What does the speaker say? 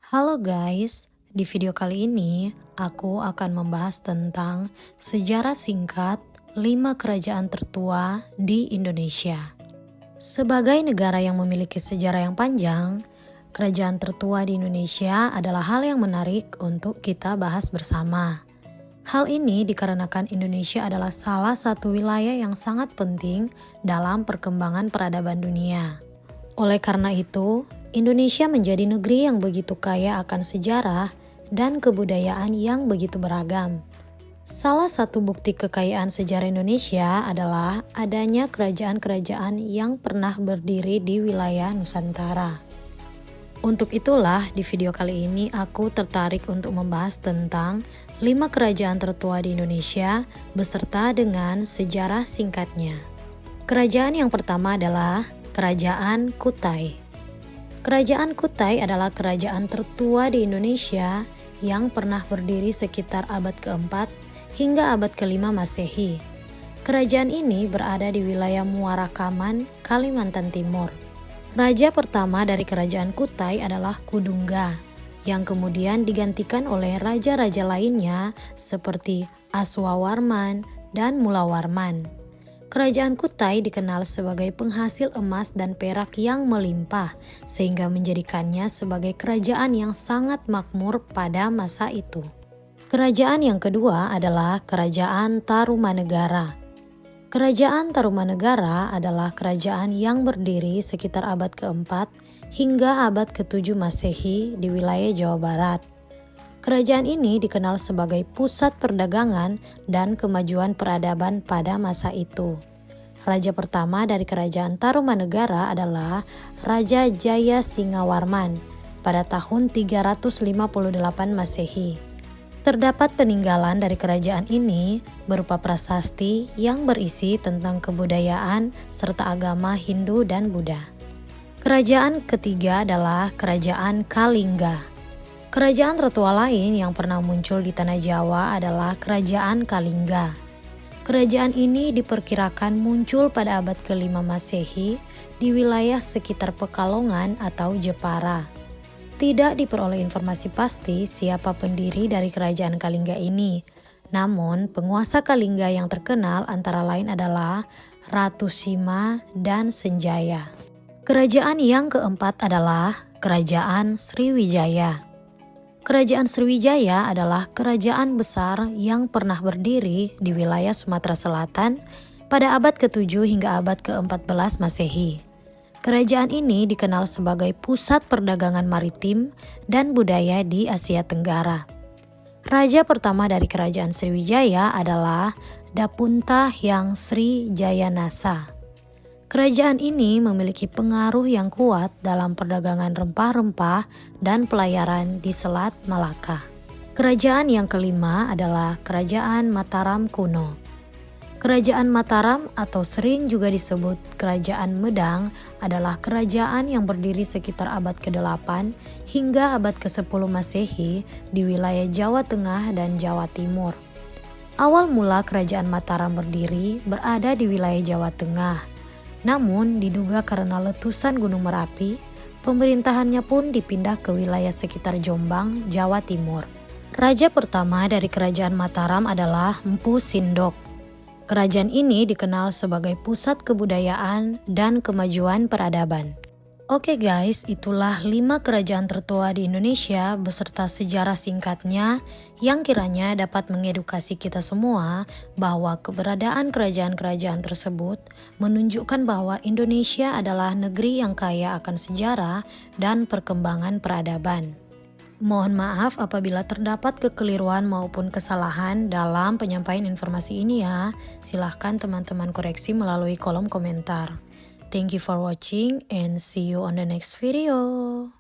Halo guys, di video kali ini aku akan membahas tentang sejarah singkat 5 kerajaan tertua di Indonesia. Sebagai negara yang memiliki sejarah yang panjang, kerajaan tertua di Indonesia adalah hal yang menarik untuk kita bahas bersama. Hal ini dikarenakan Indonesia adalah salah satu wilayah yang sangat penting dalam perkembangan peradaban dunia. Oleh karena itu, Indonesia menjadi negeri yang begitu kaya akan sejarah dan kebudayaan yang begitu beragam. Salah satu bukti kekayaan sejarah Indonesia adalah adanya kerajaan-kerajaan yang pernah berdiri di wilayah Nusantara. Untuk itulah di video kali ini aku tertarik untuk membahas tentang 5 kerajaan tertua di Indonesia beserta dengan sejarah singkatnya. Kerajaan yang pertama adalah Kerajaan Kutai. Kerajaan Kutai adalah kerajaan tertua di Indonesia yang pernah berdiri sekitar abad ke-4 hingga abad ke-5 Masehi. Kerajaan ini berada di wilayah Muarakaman, Kalimantan Timur. Raja pertama dari Kerajaan Kutai adalah Kudungga, yang kemudian digantikan oleh raja-raja lainnya seperti Aswawarman dan Mulawarman. Kerajaan Kutai dikenal sebagai penghasil emas dan perak yang melimpah, sehingga menjadikannya sebagai kerajaan yang sangat makmur pada masa itu. Kerajaan yang kedua adalah Kerajaan Tarumanegara. Kerajaan Tarumanegara adalah kerajaan yang berdiri sekitar abad ke-4 hingga abad ke-7 Masehi di wilayah Jawa Barat. Kerajaan ini dikenal sebagai pusat perdagangan dan kemajuan peradaban pada masa itu. Raja pertama dari Kerajaan Tarumanegara adalah Raja Jaya Singawarman pada tahun 358 Masehi. Terdapat peninggalan dari kerajaan ini berupa prasasti yang berisi tentang kebudayaan serta agama Hindu dan Buddha. Kerajaan ketiga adalah Kerajaan Kalingga. Kerajaan tertua lain yang pernah muncul di tanah Jawa adalah Kerajaan Kalingga. Kerajaan ini diperkirakan muncul pada abad ke-5 Masehi di wilayah sekitar Pekalongan atau Jepara. Tidak diperoleh informasi pasti siapa pendiri dari Kerajaan Kalingga ini. Namun, penguasa Kalingga yang terkenal antara lain adalah Ratu Sima dan Senjaya. Kerajaan yang keempat adalah Kerajaan Sriwijaya. Kerajaan Sriwijaya adalah kerajaan besar yang pernah berdiri di wilayah Sumatera Selatan pada abad ke-7 hingga abad ke-14 Masehi. Kerajaan ini dikenal sebagai pusat perdagangan maritim dan budaya di Asia Tenggara. Raja pertama dari Kerajaan Sriwijaya adalah Dapunta Hyang Sri Jayanasa. Kerajaan ini memiliki pengaruh yang kuat dalam perdagangan rempah-rempah dan pelayaran di Selat Malaka. Kerajaan yang kelima adalah Kerajaan Mataram kuno. Kerajaan Mataram atau sering juga disebut Kerajaan Medang adalah kerajaan yang berdiri sekitar abad ke-8 hingga abad ke-10 Masehi di wilayah Jawa Tengah dan Jawa Timur. Awal mula Kerajaan Mataram berdiri berada di wilayah Jawa Tengah. Namun diduga karena letusan Gunung Merapi, pemerintahannya pun dipindah ke wilayah sekitar Jombang, Jawa Timur. Raja pertama dari Kerajaan Mataram adalah Mpu Sindok. Kerajaan ini dikenal sebagai pusat kebudayaan dan kemajuan peradaban. Oke guys, itulah 5 kerajaan tertua di Indonesia beserta sejarah singkatnya yang kiranya dapat mengedukasi kita semua bahwa keberadaan kerajaan-kerajaan tersebut menunjukkan bahwa Indonesia adalah negeri yang kaya akan sejarah dan perkembangan peradaban. Mohon maaf apabila terdapat kekeliruan maupun kesalahan dalam penyampaian informasi ini ya. Silahkan teman-teman koreksi melalui kolom komentar. Thank you for watching and see you on the next video.